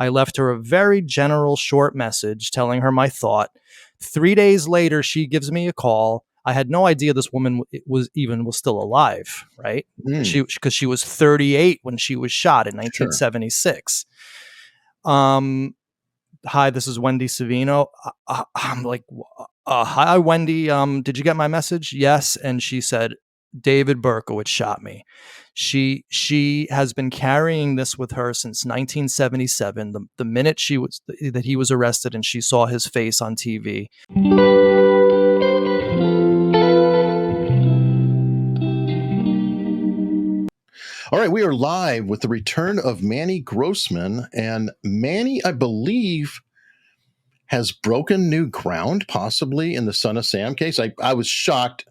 I left her a very general short message telling her my thought. 3 days later, she gives me a call. I had no idea this woman was still alive, right? Because she was 38 when she was shot in 1976. Sure. Hi, this is Wendy Savino. I'm like, hi, Wendy. Did you get my message? Yes. And she said, David Berkowitz shot me. She has been carrying this with her since 1977. The minute that he was arrested and she saw his face on TV. All right, we are live with the return of Manny Grossman, and Manny, I believe, has broken new ground, possibly in the Son of Sam case. I was shocked.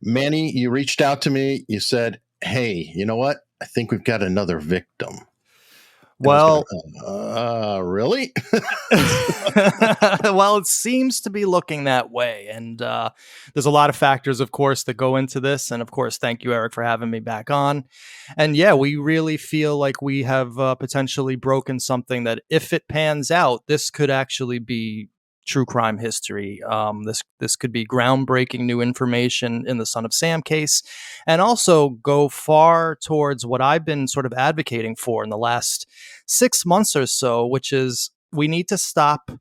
Manny, you reached out to me. You said, hey, you know what? I think we've got another victim. Well, really? Well, it seems to be looking that way. And there's a lot of factors, of course, that go into this. And of course, thank you, Eric, for having me back on. And yeah, we really feel like we have potentially broken something that if it pans out, this could actually be true crime history. This could be groundbreaking new information in the Son of Sam case, and also go far towards what I've been sort of advocating for in the last 6 months or so, which is we need to stop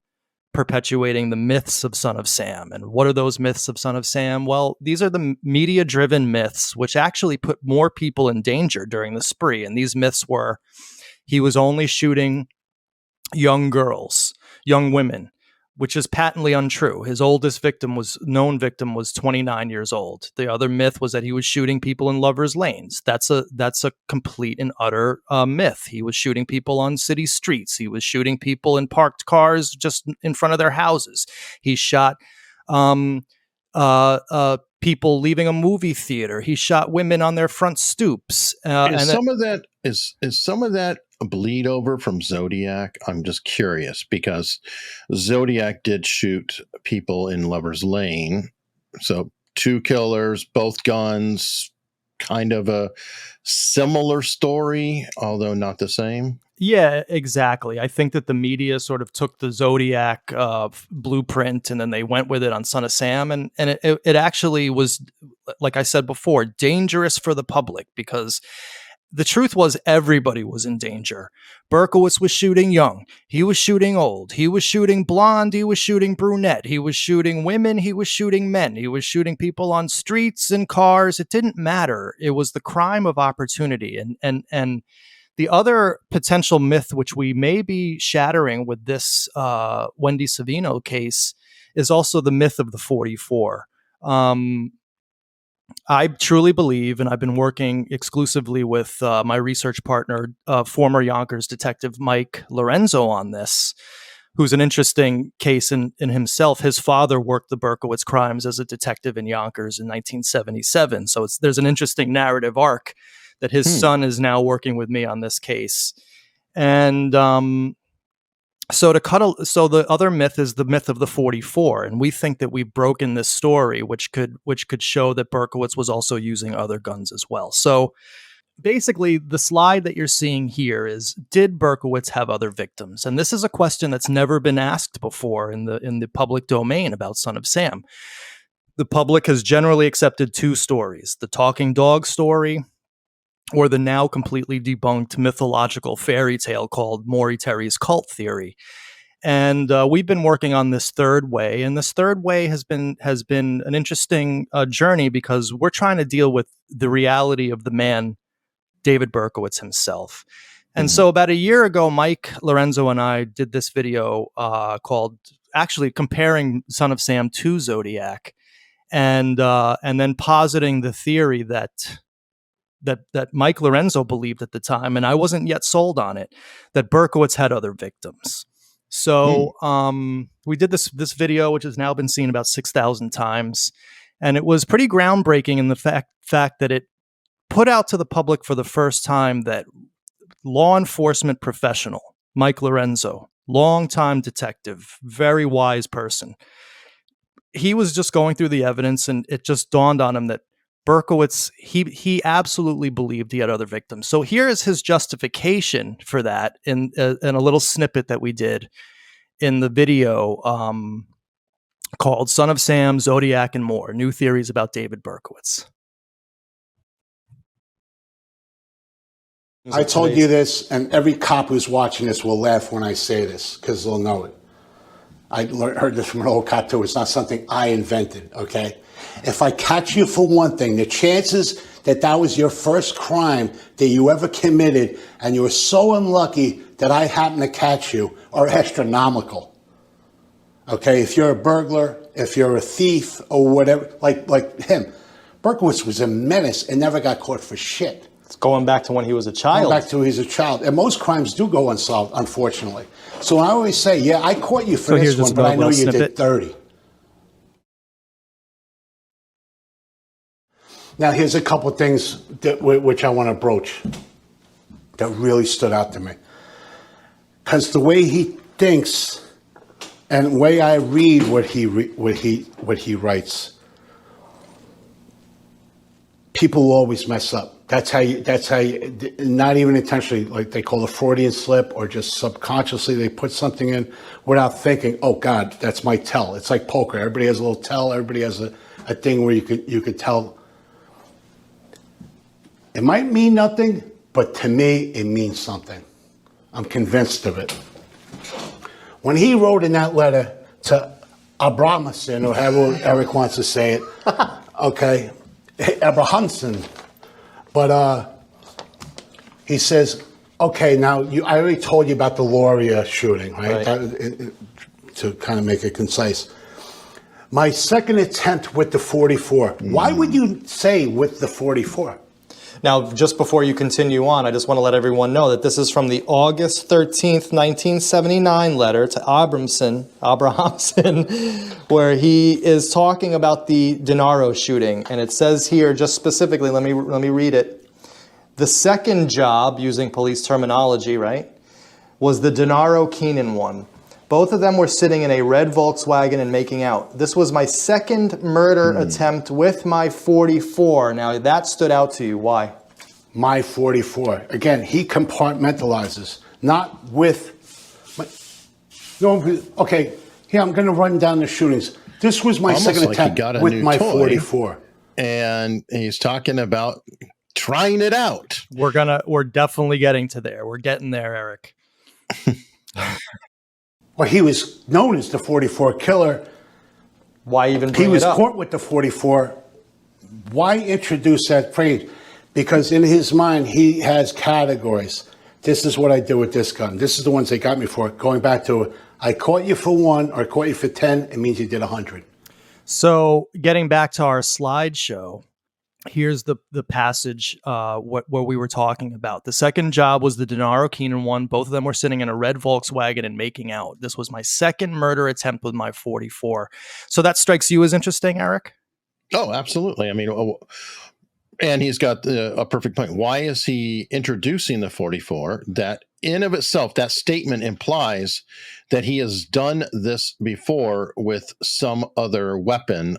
perpetuating the myths of Son of Sam. And what are those myths of Son of Sam? Well, these are the media-driven myths, which actually put more people in danger during the spree. And these myths were he was only shooting young girls, young women, which is patently untrue. His oldest known victim was 29 years old. The other myth was that he was shooting people in lovers' lanes. That's a complete and utter myth. He was shooting people on city streets. He was shooting people in parked cars just in front of their houses. He shot people leaving a movie theater. He shot women on their front stoops. Is some of that bleed over from Zodiac? I'm just curious because Zodiac did shoot people in Lover's Lane. So 2 killers, both guns, kind of a similar story, although not the same. Yeah, exactly. I think that the media sort of took the Zodiac blueprint and then they went with it on Son of Sam. And it actually was, like I said before, dangerous for the public because the truth was everybody was in danger. Berkowitz was shooting young. He was shooting old. He was shooting blonde. He was shooting brunette. He was shooting women. He was shooting men. He was shooting people on streets and cars. It didn't matter. It was the crime of opportunity. And the other potential myth, which we may be shattering with this Wendy Savino case, is also the myth of the 44. I truly believe, and I've been working exclusively with my research partner, former Yonkers detective Mike Lorenzo on this, who's an interesting case in himself. His father worked the Berkowitz crimes as a detective in Yonkers in 1977. So there's an interesting narrative arc that his son is now working with me on this case. And so the other myth is the myth of the 44, and we think that we've broken this story, which could show that Berkowitz was also using other guns as well. So basically, the slide that you're seeing here is: did Berkowitz have other victims? And this is a question that's never been asked before in the public domain about Son of Sam. The public has generally accepted 2 stories: the talking dog story, or the now completely debunked mythological fairy tale called Maury Terry's cult theory. And we've been working on this third way, and this third way has been an interesting journey because we're trying to deal with the reality of the man, David Berkowitz himself. And so about a year ago, Mike Lorenzo and I did this video called actually comparing Son of Sam to Zodiac, and then positing the theory that Mike Lorenzo believed at the time, and I wasn't yet sold on it, that Berkowitz had other victims. So we did this video, which has now been seen about 6,000 times, and it was pretty groundbreaking in the fact that it put out to the public for the first time that law enforcement professional, Mike Lorenzo, longtime detective, very wise person, he was just going through the evidence, and it just dawned on him that Berkowitz, he absolutely believed he had other victims. So here is his justification for that in a little snippet that we did in the video called Son of Sam, Zodiac, and More, New Theories About David Berkowitz. I told you this, and every cop who's watching this will laugh when I say this, because they'll know it. I heard this from an old cop, too. It's not something I invented, okay? If I catch you for one thing, the chances that that was your first crime that you ever committed, and you were so unlucky that I happened to catch you, are astronomical. Okay, if you're a burglar, if you're a thief, or whatever, like him. Berkowitz was a menace and never got caught for shit. It's going back to when he was a child. Going back to when he was a child. And most crimes do go unsolved, unfortunately. So I always say, yeah, I caught you for this one, but I know you did 30. Now, here's a couple of things which I want to broach that really stood out to me. Because the way he thinks and the way I read what he writes, people will always mess up. That's how you, not even intentionally, like they call a Freudian slip, or just subconsciously they put something in without thinking, oh God, that's my tell. It's like poker. Everybody has a little tell. Everybody has a thing where you could tell. It might mean nothing, but to me, it means something. I'm convinced of it. When he wrote in that letter to Abrahamson, or however Eric wants to say it, okay, Abrahamson, but he says, okay, now I already told you about the Loria shooting, right? To kind of make it concise. My second attempt with the 44. Why would you say with the 44? Now, just before you continue on, I just want to let everyone know that this is from the August 13th, 1979 letter to Abrahamson, where he is talking about the Denaro shooting. And it says here, just specifically, let me read it. The second job, using police terminology, right, was the Denaro Keenan one. Both of them were sitting in a red Volkswagen and making out. This was my second murder attempt with my 44. Now, that stood out to you. Why? My 44. Again, he compartmentalizes, not with... okay, here, I'm going to run down the shootings. This was my second attempt with my 44. And he's talking about trying it out. We're definitely getting to there. We're getting there, Eric. Well, he was known as the 44 killer. Why even bring He was it up? caught with the 44. Why introduce that phrase? Because in his mind, he has categories. This is what I do with this gun. This is the ones they got me for. Going back to, I caught you for 1 or I caught you for 10, it means you did 100. So getting back to our slideshow, here's the passage what we were talking about. The second job was the Denaro Keenan one. Both of them were sitting in a red Volkswagen and making out. This was my second murder attempt with my 44. So that strikes you as interesting, Eric? Oh, absolutely. I mean, and he's got a perfect point. Why is he introducing the 44? That in of itself, that statement implies that he has done this before with some other weapon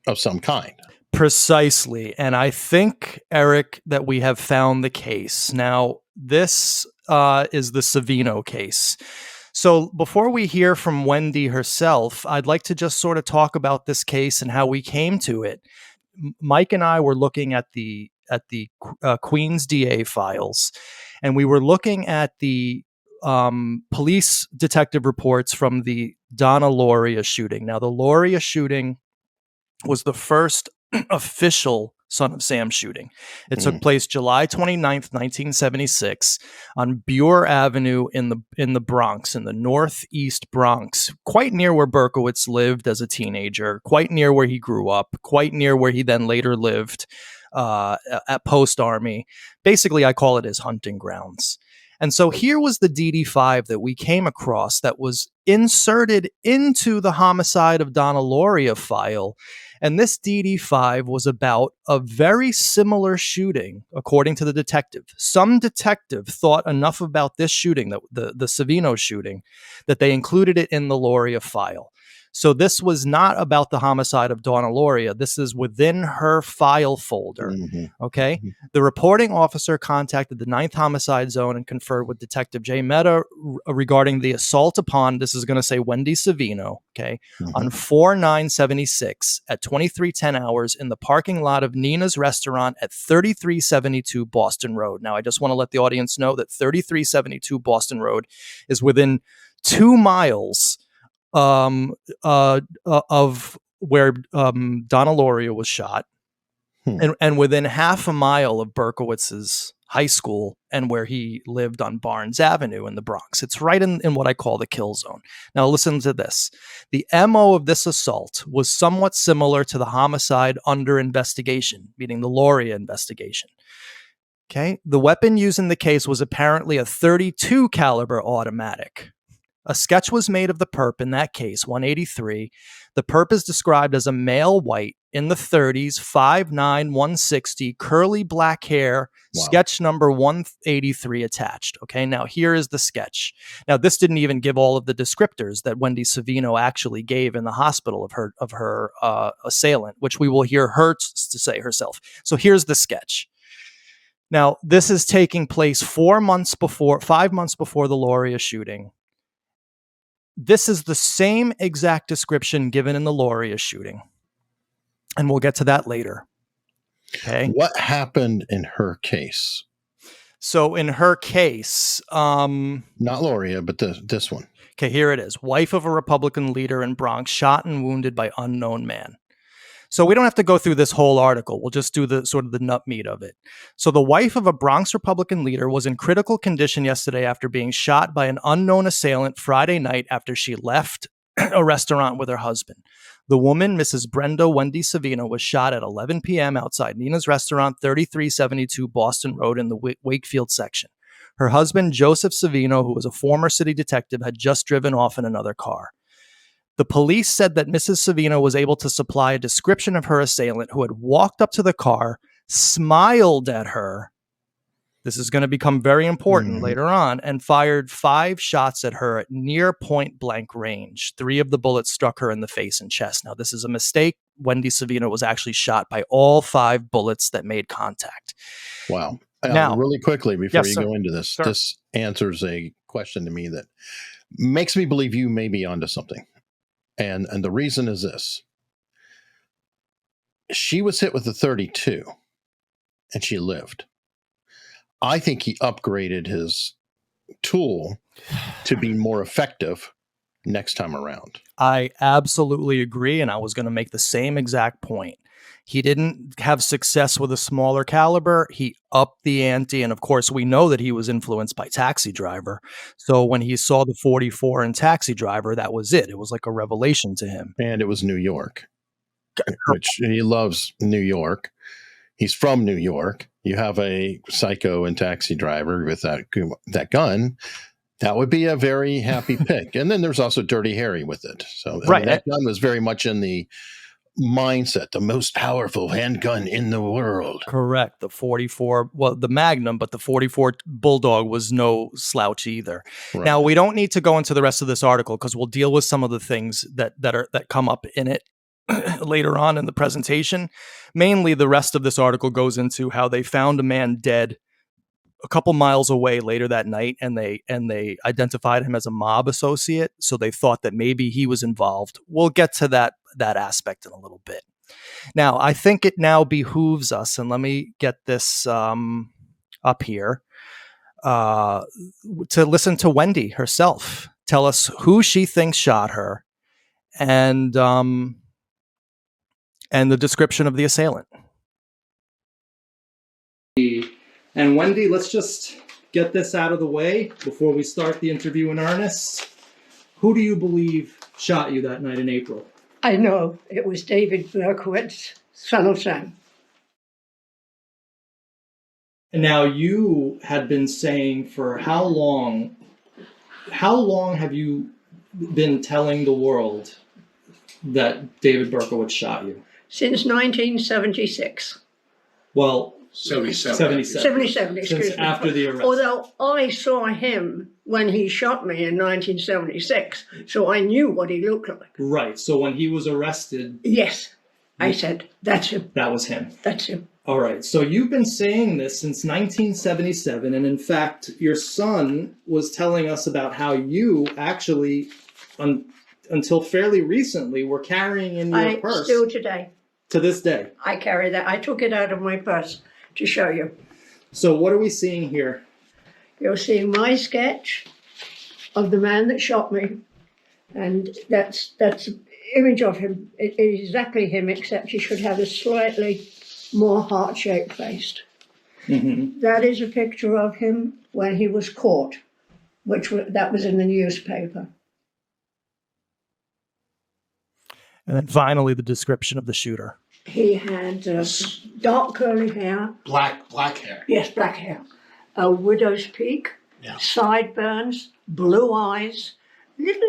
of some kind. Precisely. And I think, Eric, that we have found the case. Now, this is the Savino case. So before we hear from Wendy herself, I'd like to just sort of talk about this case and how we came to it. Mike and I were looking at the Queens DA files, and we were looking at the police detective reports from the Donna Loria shooting. Now, the Loria shooting was the first official Son of Sam shooting. It took place July 29th, 1976 on Buer Avenue in the Bronx, in the northeast Bronx, quite near where Berkowitz lived as a teenager, quite near where he grew up, quite near where he then later lived at Post Army. Basically, I call it his hunting grounds. And so here was the DD5 that we came across that was inserted into the homicide of Donna Loria file. And this DD5 was about a very similar shooting, according to the detective. Some detective thought enough about this shooting, the Savino shooting, that they included it in the Loria file. So this was not about the homicide of Donna Lauria. This is within her file folder. Okay. The reporting officer contacted the 9th Homicide Zone and conferred with Detective J. Mehta regarding the assault upon, this is going to say Wendy Savino, okay, on 4/9/76 at 23:10 hours in the parking lot of Nina's restaurant at 3372 Boston Road. Now, I just want to let the audience know that 3372 Boston Road is within 2 miles of where Donna Lauria was shot, and within half a mile of Berkowitz's high school and where he lived on Barnes Avenue in the Bronx. It's right in what I call the kill zone. Now listen to this. The MO of this assault was somewhat similar to the homicide under investigation, meaning the Lauria investigation. Okay. The weapon used in the case was apparently a .32 caliber automatic. A sketch was made of the perp in that case, 183. The perp is described as a male white in the 30s, 5'9", 160, curly black hair, sketch number 183 attached. Okay, now here is the sketch. Now, this didn't even give all of the descriptors that Wendy Savino actually gave in the hospital of her assailant, which we will hear her to say herself. So here's the sketch. Now, this is taking place 5 months before the Lauria shooting. This is the same exact description given in the Lauria shooting. And we'll get to that later. Okay. What happened in her case? So in her case, not Lauria, but this one. Okay, here it is. Wife of a Republican leader in Bronx shot and wounded by unknown man. So we don't have to go through this whole article. We'll just do the sort of the nut meat of it. So the wife of a Bronx Republican leader was in critical condition yesterday after being shot by an unknown assailant Friday night after she left a restaurant with her husband. The woman, Mrs. Brenda Wendy Savino, was shot at 11 p.m. outside Nina's restaurant, 3372 Boston Road in the Wakefield section. Her husband, Joseph Savino, who was a former city detective, had just driven off in another car. The police said that Mrs. Savino was able to supply a description of her assailant who had walked up to the car, smiled at her. This is going to become very important later on, and fired 5 shots at her at near point blank range. 3 of the bullets struck her in the face and chest. Now, this is a mistake. Wendy Savino was actually shot by all 5 bullets that made contact. Wow. Now, really quickly, before you go into this, this answers a question to me that makes me believe you may be onto something. And the reason is this. She was hit with a 32 and she lived. I think he upgraded his tool to be more effective next time around. I absolutely agree. And I was going to make the same exact point. He didn't have success with a smaller caliber. He upped the ante. And of course, we know that he was influenced by Taxi Driver. So when he saw the 44 in Taxi Driver, that was it. It was like a revelation to him. And it was New York, which he loves New York. He's from New York. You have a psycho in Taxi Driver with that gun. That would be a very happy pick. And then there's also Dirty Harry with it. So right. That gun was very much in the mindset, the most powerful handgun in the world. Correct. The 44, well, the Magnum, but the 44 Bulldog was no slouch either. Right. Now, we don't need to go into the rest of this article because we'll deal with some of the things that come up in it later on in the presentation. Mainly, the rest of this article goes into how they found a man dead a couple miles away later that night, and they identified him as a mob associate. So they thought that maybe he was involved. We'll get to that aspect in a little bit. Now, I think it now behooves us, and let me get this up here, to listen to Wendy herself tell us who she thinks shot her, and the description of the assailant. And Wendy, let's just get this out of the way before we start the interview in earnest. Who do you believe shot you that night in April? I know it was David Berkowitz, son of Sam. And now you had been saying for how long have you been telling the world that David Berkowitz shot you? Since 1976. Well, 77, excuse Since me. after the arrest. Although I saw him when he shot me in 1976, so I knew what he looked like. Right. So when he was arrested, Yes, I said, that's him. that was him. That's him. All right. So you've been saying this since 1977. And in fact, your son was telling us about how you actually, until fairly recently, were carrying in your purse. Still today. To this day. I carry that. I took it out of my purse to show you. So what are we seeing here? You're seeing my sketch of the man that shot me. And that's an image of him. It is exactly him, except he should have a slightly more heart-shaped face. Mm-hmm. That is a picture of him when he was caught, that was in the newspaper. And then finally, the description of the shooter. He had dark curly hair. Black hair. Yes, black hair. A widow's peak, Yeah. sideburns, blue eyes, little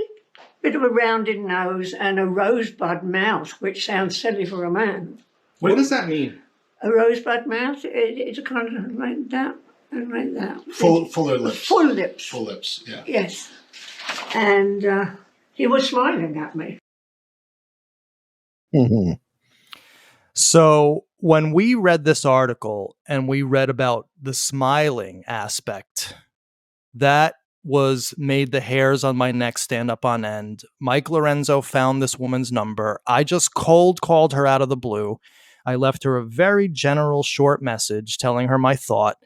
bit of a rounded nose, and a rosebud mouth, which sounds silly for a man. What does that mean? A rosebud mouth, it's a kind of like that and like that. Fuller lips. Full lips. Full lips, yeah. Yes. And he was smiling at me. Mm-hmm. So when we read this article and we read about the smiling aspect, that made the hairs on my neck stand up on end. Mike Lorenzo found this woman's number. I just cold called her out of the blue. I left her a very general short message telling her my thought.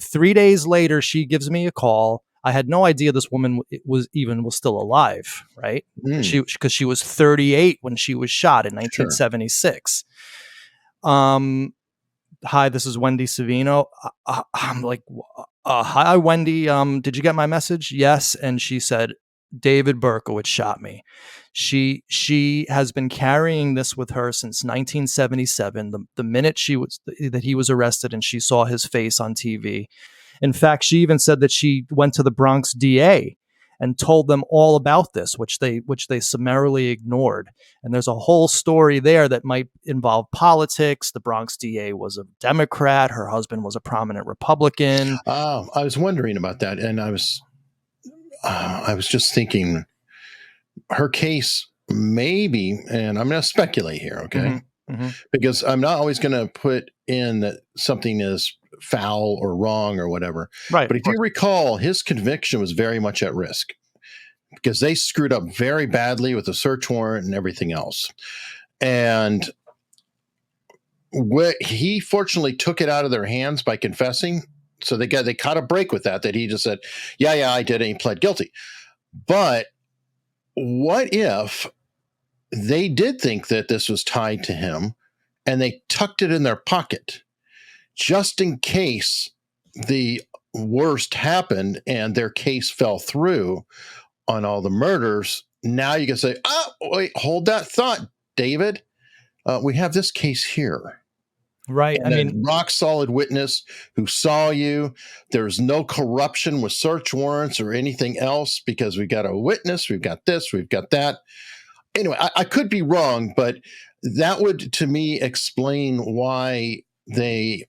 3 days later, she gives me a call. I had no idea this woman was still alive, right? Because she was 38 when she was shot in 1976. Sure. Hi, this is Wendy Savino. I'm like, hi, Wendy. Did you get my message? Yes. And she said, David Berkowitz shot me. She has been carrying this with her since 1977. The minute that he was arrested and she saw his face on TV. In fact, she even said that she went to the Bronx DA and told them all about this, which they summarily ignored. And there's a whole story there that might involve politics. The Bronx DA was a Democrat. Her husband was a prominent Republican. Oh, I was wondering about that. And I was just thinking her case maybe, and I'm going to speculate here, okay? Mm-hmm. Mm-hmm. Because I'm not always going to put in that something is foul or wrong or whatever. Right. But if you recall, his conviction was very much at risk because they screwed up very badly with the search warrant and everything else. And he fortunately took it out of their hands by confessing. So they caught a break with that he just said, yeah, I did, and he pled guilty. But what if they did think that this was tied to him and they tucked it in their pocket just in case the worst happened and their case fell through on all the murders? Now you can say, oh, wait, hold that thought, David. We have this case here. Right. And I mean, rock solid witness who saw you. There's no corruption with search warrants or anything else because we've got a witness. We've got this. We've got that. Anyway, I could be wrong, but that would, to me, explain why they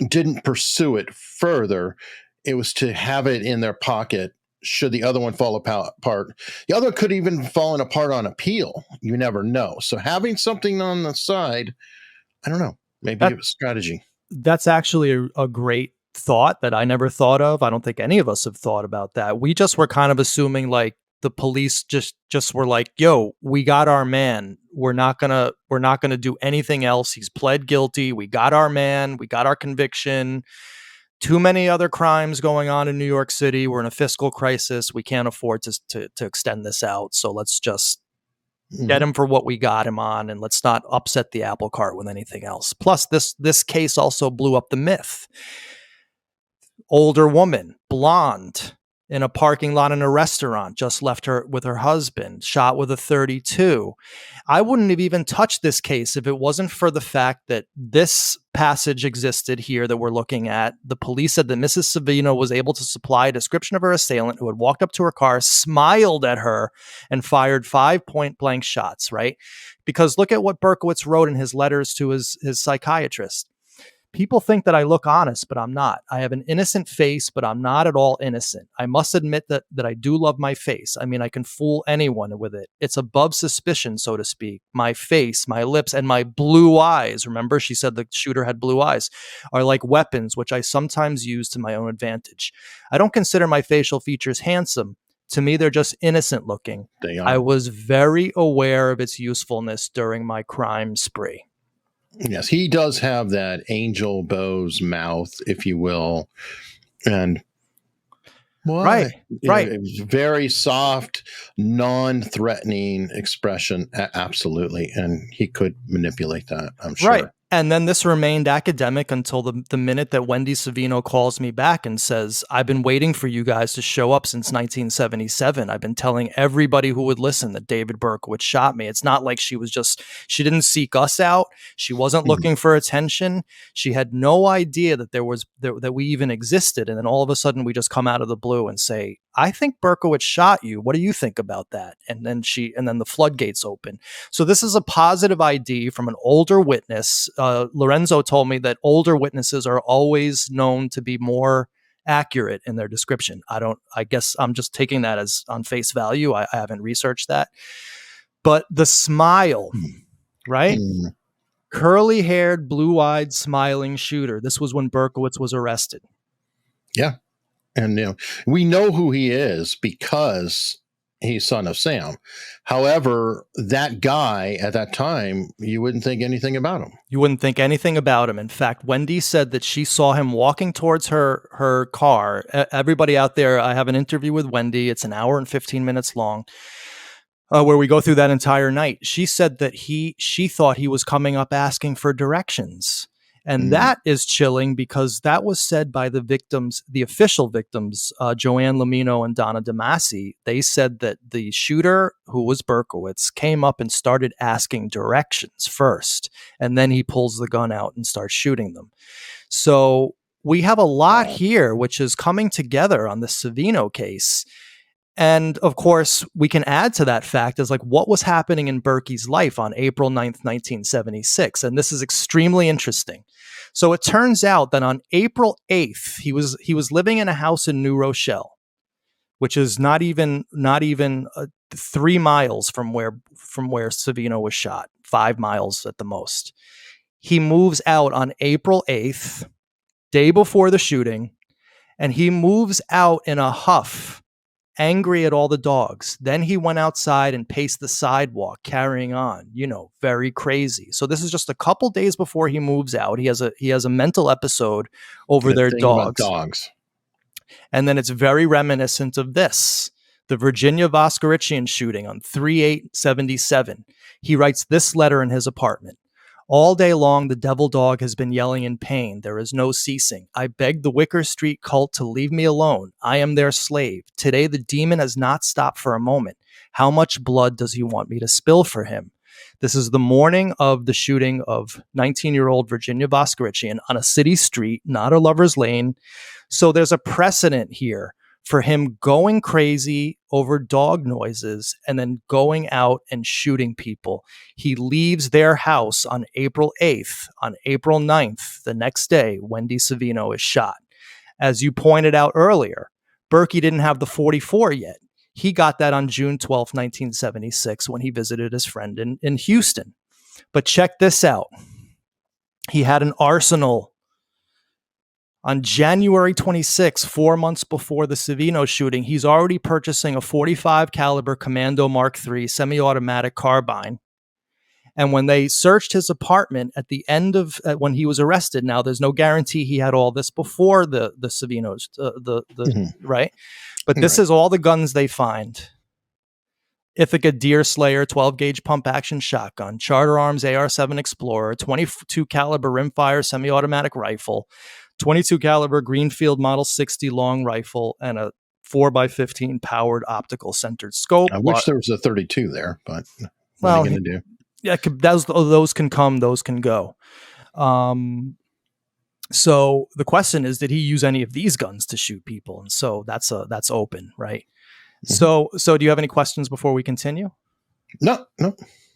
didn't pursue it further. It was to have it in their pocket should the other one fall apart. The other could even fallen apart on appeal. You never know. So having something on the side, I don't know. Maybe it was strategy. That's actually a great thought that I never thought of. I don't think any of us have thought about that. We just were kind of assuming like the police just were like, yo, we got our man. We're not gonna do anything else. He's pled guilty. We got our man. We got our conviction. Too many other crimes going on in New York City. We're in a fiscal crisis. We can't afford to extend this out. So let's just get him for what we got him on, and let's not upset the apple cart with anything else. Plus, this case also blew up the myth. Older woman, blonde, in a parking lot in a restaurant, just left her with her husband, shot with a .32. I wouldn't have even touched this case if it wasn't for the fact that this passage existed here that we're looking at. The police said that Mrs. Savino was able to supply a description of her assailant who had walked up to her car, smiled at her, and fired 5 point-blank shots, right? Because look at what Berkowitz wrote in his letters to his psychiatrist. People think that I look honest, but I'm not. I have an innocent face, but I'm not at all innocent. I must admit that I do love my face. I mean, I can fool anyone with it. It's above suspicion, so to speak. My face, my lips, and my blue eyes, remember she said the shooter had blue eyes, are like weapons, which I sometimes use to my own advantage. I don't consider my facial features handsome. To me, they're just innocent looking. They are. I was very aware of its usefulness during my crime spree. Yes, he does have that Angel Bow's mouth, if you will. And Right. Very soft, non-threatening expression. Absolutely. And he could manipulate that, I'm sure. Right. And then this remained academic until the minute that Wendy Savino calls me back and says, I've been waiting for you guys to show up since 1977. I've been telling everybody who would listen that David Berkowitz shot me. It's not like she didn't seek us out. She wasn't looking for attention. She had no idea that that we even existed. And then all of a sudden we just come out of the blue and say, I think Berkowitz shot you. What do you think about that? And then the floodgates open. So this is a positive ID from an older witness. Lorenzo told me that older witnesses are always known to be more accurate in their description. I guess I'm just taking that as on face value. I haven't researched that. But the smile, right? Curly haired, blue eyed, smiling shooter. This was when Berkowitz was arrested. Yeah. And we know who he is because he's son of Sam. However, that guy at that time, you wouldn't think anything about him. You wouldn't think anything about him. In fact, Wendy said that she saw him walking towards her car. Everybody out there, I have an interview with Wendy. It's an hour and 15 minutes long, where we go through that entire night. She said that she thought he was coming up asking for directions. And that is chilling because that was said by the victims, the official victims, Joanne Lamino and Donna DeMasi. They said that the shooter, who was Berkowitz, came up and started asking directions first, and then he pulls the gun out and starts shooting them. So we have a lot here, which is coming together on the Savino case. And of course, we can add to that fact is like what was happening in Berkey's life on April 9th, 1976. And this is extremely interesting. So it turns out that on April 8th, he was living in a house in New Rochelle, which is not even 3 miles from where Savino was shot, 5 miles at the most. He moves out on April 8th, day before the shooting, and he moves out in a huff, angry at all the dogs. Then he went outside and paced the sidewalk, carrying on, very crazy. So this is just a couple days before he moves out. He has a mental episode over their dogs. And then it's very reminiscent of this, the Virginia Voskerichian shooting on 3/8/77. He writes this letter in his apartment. All day long, the devil dog has been yelling in pain. There is no ceasing. I beg the Wicker Street cult to leave me alone. I am their slave. Today, the demon has not stopped for a moment. How much blood does he want me to spill for him? This is the morning of the shooting of 19-year-old Virginia Voskerichian on a city street, not a lover's lane. So there's a precedent here for him going crazy over dog noises and then going out and shooting people. He leaves their house on April 8th. On April 9th, the next day, Wendy Savino is shot. As you pointed out earlier, Berkey didn't have the .44 yet. He got that on June 12th, 1976, when he visited his friend in Houston. But check this out. He had an arsenal. On January 26, 4 months before the Savino shooting, he's already purchasing a .45 caliber Commando Mark III semi-automatic carbine. And when they searched his apartment at the end of when he was arrested, now there's no guarantee he had all this before the Savinos, right? But this is all the guns they find. Ithaca Deer Slayer 12-gauge pump-action shotgun, Charter Arms AR-7 Explorer, 22 caliber rimfire semi-automatic rifle, 22 caliber Greenfield Model 60 long rifle, and a 4x15 powered optical centered scope. I wish there was a 32 there, but what are you going to do? Yeah, those can come, those can go. So the question is, did he use any of these guns to shoot people? And so that's open, right? Mm-hmm. So do you have any questions before we continue? No.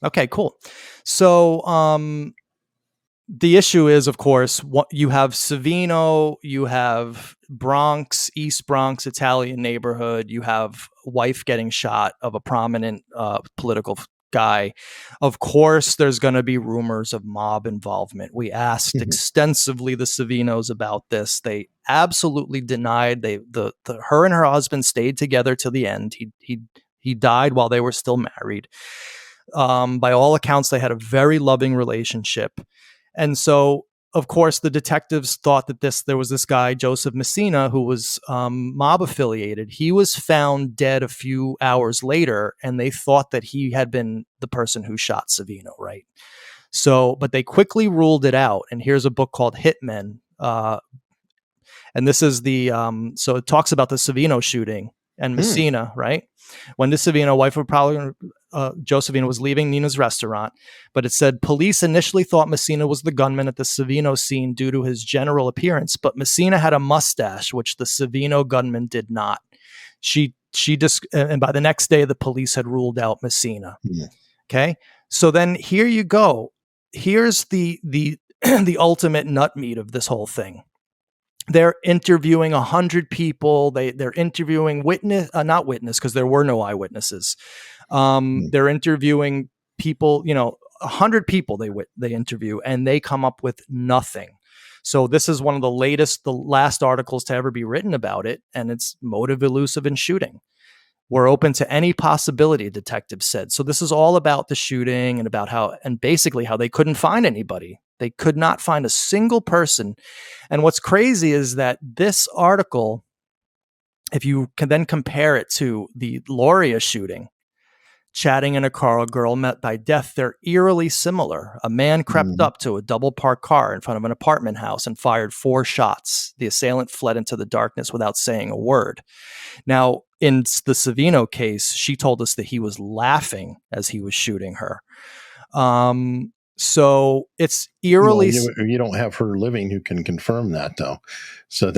Okay, cool. So the issue is, of course, what you have Savino, you have Bronx, East Bronx, Italian neighborhood, you have wife getting shot of a prominent political guy. Of course, there's going to be rumors of mob involvement. We asked extensively the Savinos about this. They absolutely denied. Her and her husband stayed together to the end. He died while they were still married. By all accounts, they had a very loving relationship. And so, of course, the detectives thought that there was this guy, Joseph Messina, who was mob affiliated. He was found dead a few hours later, and they thought that he had been the person who shot Savino, right? So, but they quickly ruled it out. And here's a book called Hitmen. And this is so it talks about the Savino shooting and Messina, right? Wendy Savino, wife of Joe Savino, was leaving Nina's restaurant, but it said police initially thought Messina was the gunman at the Savino scene due to his general appearance, but Messina had a mustache, which the Savino gunman did not. And by the next day, the police had ruled out Messina. Okay, so then here you go. Here's the the ultimate nut meat of this whole thing. They're interviewing 100 people. They're interviewing not witness, because there were no eyewitnesses. They're interviewing people, 100 people they interview, and they come up with nothing. So this is one of the last articles to ever be written about it, and it's motive elusive in shooting. We're open to any possibility, detectives said. So this is all about the shooting and basically how they couldn't find anybody. They could not find a single person. And what's crazy is that this article, if you can then compare it to the Loria shooting, chatting in a car, a girl met by death, they're eerily similar. A man crept up to a double parked car in front of an apartment house and fired 4 shots. The assailant fled into the darkness without saying a word. Now, in the Savino case, she told us that he was laughing as he was shooting her. So it's eerily... Well, you don't have her living who can confirm that, though. So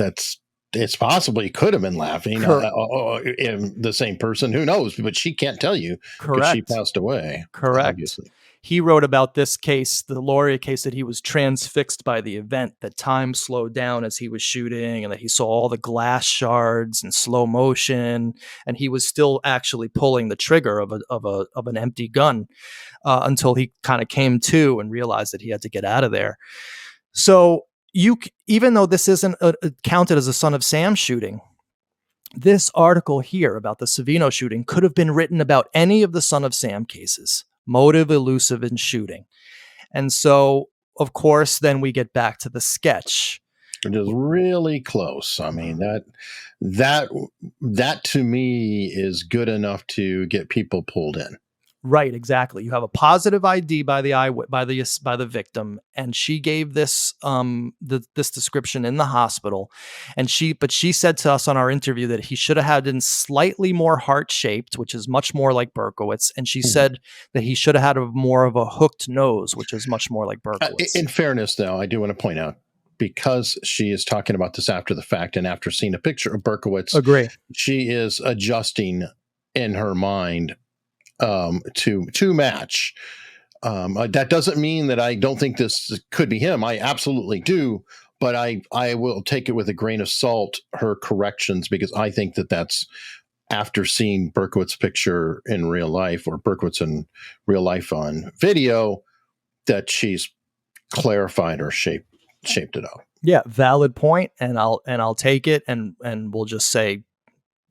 it's possible he could have been laughing. The same person, who knows? But she can't tell you. Correct. She passed away. Correct. Obviously. He wrote about this case, the Loria case, that he was transfixed by the event, that time slowed down as he was shooting, and that he saw all the glass shards in slow motion, and he was still actually pulling the trigger of an empty gun until he kind of came to and realized that he had to get out of there. So even though this isn't counted as a Son of Sam shooting, this article here about the Savino shooting could have been written about any of the Son of Sam cases. Motive elusive in shooting. And so, of course, then we get back to the sketch. It is really close. I mean, that to me is good enough to get people pulled in. Right, exactly. You have a positive ID by the victim, and she gave this this description in the hospital, and she said to us on our interview that he should have had been slightly more heart shaped, which is much more like Berkowitz, and she said that he should have had more of a hooked nose, which is much more like Berkowitz. In fairness, though, I do want to point out, because she is talking about this after the fact and after seeing a picture of Berkowitz, agree, she is adjusting in her mind to match. That doesn't mean that I don't think this could be him. I absolutely do, but I will take it with a grain of salt, her corrections, because I think that's after seeing Berkowitz's picture in real life, or Berkowitz in real life on video, that she's clarified or shaped it up. Yeah, valid point, and I'll take it, and we'll just say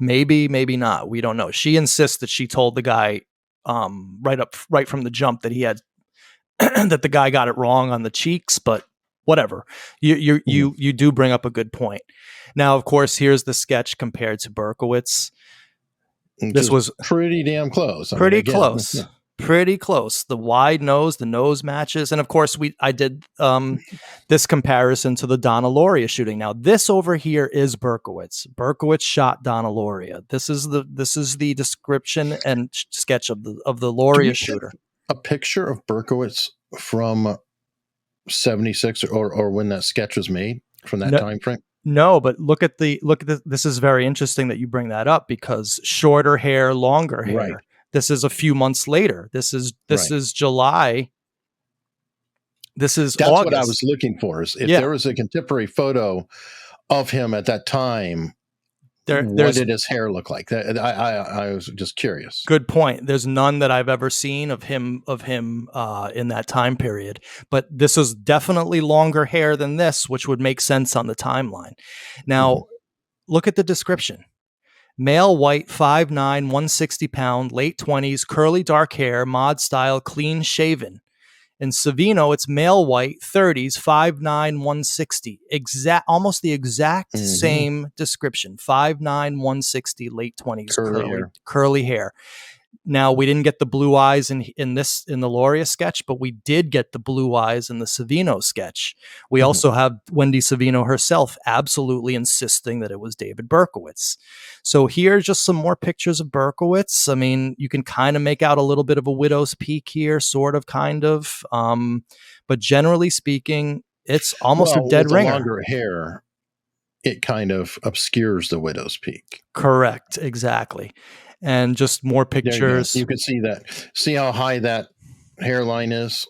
maybe not. We don't know. She insists that she told the guy right from the jump that he had that the guy got it wrong on the cheeks, but whatever. You do bring up a good point. Now, of course, here's the sketch compared to Berkowitz. This was pretty damn close. Pretty close. The wide nose, the nose matches, and of course, I did this comparison to the Donna Loria shooting. Now, this over here is Berkowitz. Berkowitz shot Donna Loria. This is the description and sketch of the Loria shooter. A picture of Berkowitz from 76 or when that sketch was made, from that time frame. No, but look at this is very interesting that you bring that up, because shorter hair, longer hair. Right. This is a few months later. This is July This is That's August. what I was looking for. Is if Yeah. there was a contemporary photo of him at that time, what There's did his hair look like? I was just curious. good point. There's none that I've ever seen of him in that time period. But this is definitely longer hair than this, which would make sense on the timeline. Now, look at the description. Male, white, 5'9", 160 pound, late 20s, curly dark hair, mod style, clean shaven. In Savino, it's male, white, 30s, 5'9", 160. Almost the exact same description. 5'9", 160, late 20s, curly hair. Now, we didn't get the blue eyes in the Loria sketch, but we did get the blue eyes in the Savino sketch. We also have Wendy Savino herself absolutely insisting that it was David Berkowitz. So here's just some more pictures of Berkowitz. I mean, you can kind of make out a little bit of a widow's peak here, sort of, kind of. But generally speaking, it's almost a dead ringer. With the longer hair, it kind of obscures the widow's peak. Correct, exactly. And just more pictures. You can see that. See how high that hairline is?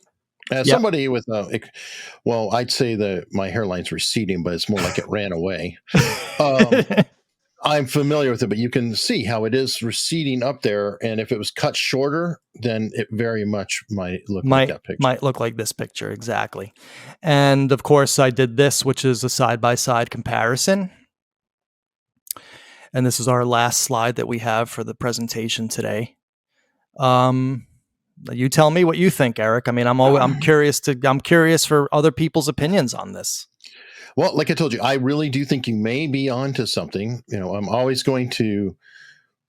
As somebody with I'd say that my hairline's receding, but it's more like it ran away. I'm familiar with it, but you can see how it is receding up there. And if it was cut shorter, then it very much might look like that picture. Might look like this picture, exactly. And of course, I did this, which is a side-by-side comparison. And this is our last slide that we have for the presentation today. You tell me what you think, Eric. I mean, I'm curious for other people's opinions on this. Well, like I told you, I really do think you may be onto something. I'm always going to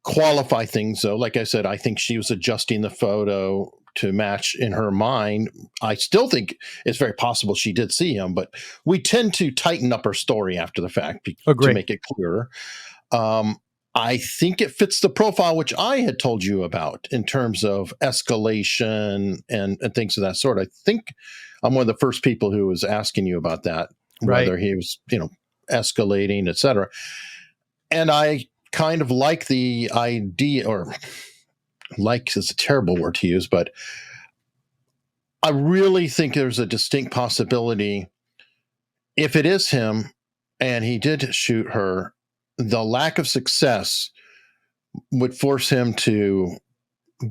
qualify things, though. Like I said, I think she was adjusting the photo to match in her mind. I still think it's very possible she did see him, but we tend to tighten up our story after the fact to make it clearer. I think it fits the profile which I had told you about in terms of escalation and things of that sort. I think I'm one of the first people who was asking you about that, whether he was, escalating, etc. And I kind of like the idea, or like is a terrible word to use, but I really think there's a distinct possibility if it is him and he did shoot her, the lack of success would force him to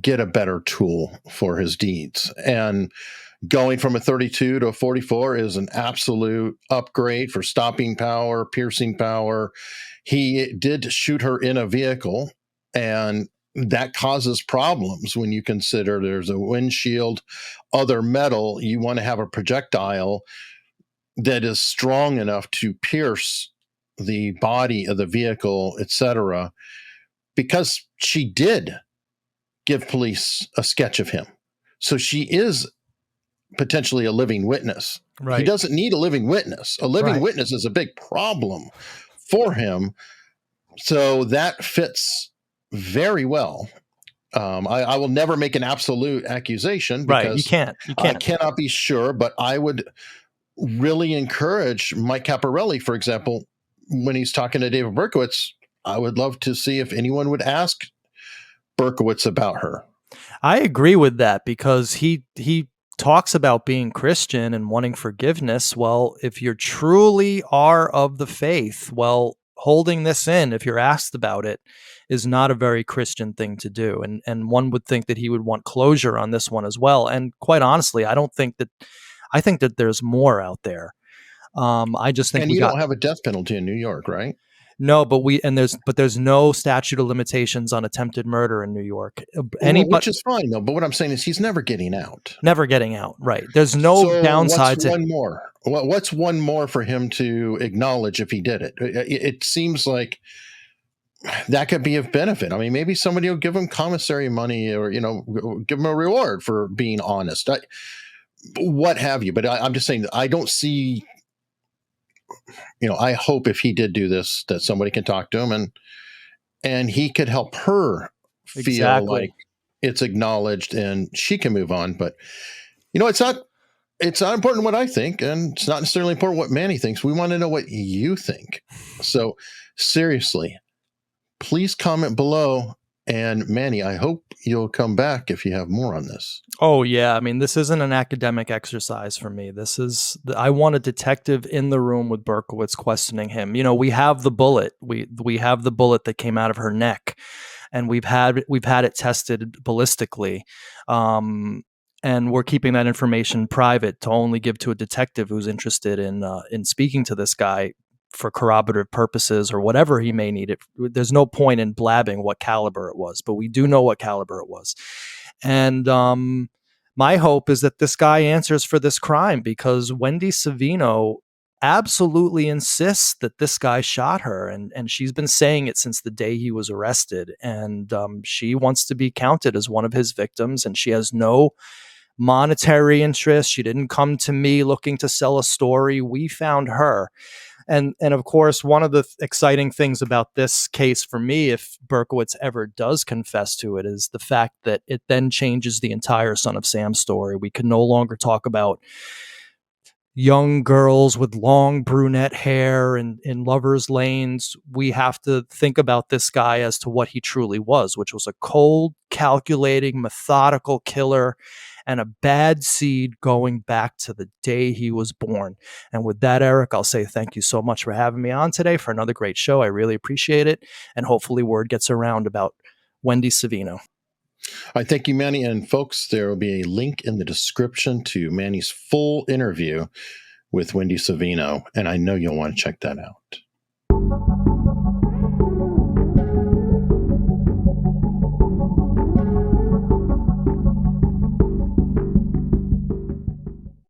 get a better tool for his deeds. And going from a 32 to a 44 is an absolute upgrade for stopping power, piercing power. He did shoot her in a vehicle, and that causes problems when you consider there's a windshield, other metal. You want to have a projectile that is strong enough to pierce the body of the vehicle, etc., because she did give police a sketch of him. So she is potentially a living witness. Right. He doesn't need a living witness. A living witness is a big problem for him. So that fits very well. I will never make an absolute accusation because you can't. I cannot be sure, but I would really encourage Mike Caparelli, for example, when he's talking to David Berkowitz, I would love to see if anyone would ask Berkowitz about her. I agree with that because he talks about being Christian and wanting forgiveness. Well, if you truly are of the faith, well, holding this in, if you're asked about it, is not a very Christian thing to do. And one would think that he would want closure on this one as well. And quite honestly, I think that there's more out there. I just think you don't have a death penalty in New York, right? No, but there's no statute of limitations on attempted murder in New York. Which is fine though. But what I'm saying is he's never getting out. Never getting out, right? There's no downside to one more. What's one more for him to acknowledge if he did it? It seems like that could be of benefit. I mean, maybe somebody will give him commissary money, or give him a reward for being honest. What have you? But I'm just saying that I don't see. I hope if he did do this, that somebody can talk to him and he could help her feel like it's acknowledged and she can move on. But it's not important what I think, and it's not necessarily important what Manny thinks. We want to know what you think. So seriously, please comment below And Manny, I hope you'll come back if you have more on this. Oh yeah, I mean, this isn't an academic exercise for me. I want a detective in the room with Berkowitz questioning him. We have the bullet. We have the bullet that came out of her neck, and we've had it tested ballistically. And we're keeping that information private to only give to a detective who's interested in speaking to this guy for corroborative purposes or whatever he may need it. There's no point in blabbing what caliber it was, but we do know what caliber it was. And my hope is that this guy answers for this crime, because Wendy Savino absolutely insists that this guy shot her. And she's been saying it since the day he was arrested. And she wants to be counted as one of his victims, and she has no monetary interest. She didn't come to me looking to sell a story. We found her. And of course, one of the exciting things about this case for me, if Berkowitz ever does confess to it, is the fact that it then changes the entire Son of Sam story. We can no longer talk about young girls with long brunette hair in lovers' lanes. We have to think about this guy as to what he truly was, which was a cold, calculating, methodical killer and a bad seed going back to the day he was born. And with that, Eric, I'll say thank you so much for having me on today for another great show. I really appreciate it. And hopefully word gets around about Wendy Savino. I thank you, Manny. And folks, there will be a link in the description to Manny's full interview with Wendy Savino. And I know you'll want to check that out.